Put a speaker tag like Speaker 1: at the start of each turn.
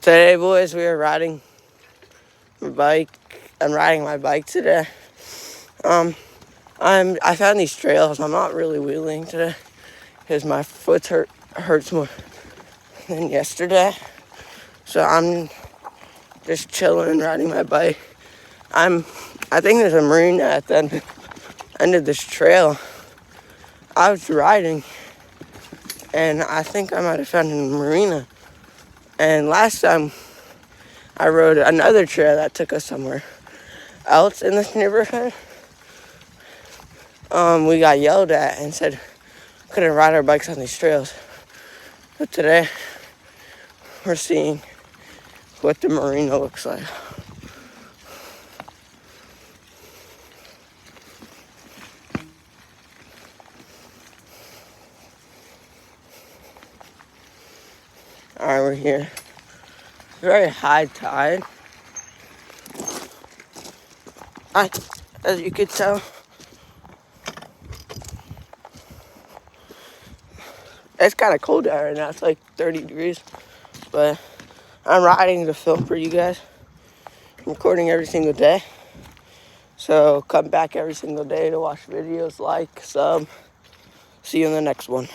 Speaker 1: Today, boys, we are riding my bike. I'm riding my bike today. I found these trails. I'm not really wheeling today because my foot hurts more than yesterday. So I'm just chilling and riding my bike. I think there's a marina at the end of this trail. I was riding, and I think I might have found a marina. And last time I rode another trail that took us somewhere else in this neighborhood. We got yelled at and said couldn't ride our bikes on these trails. But today, we're seeing what the marina looks like. Alright, we're here. Very high tide. As you could tell, it's kind of cold out right now. It's like 30 degrees. But I'm riding to film for you guys. I'm recording every single day. So come back every single day to watch videos, like, sub. See you in the next one.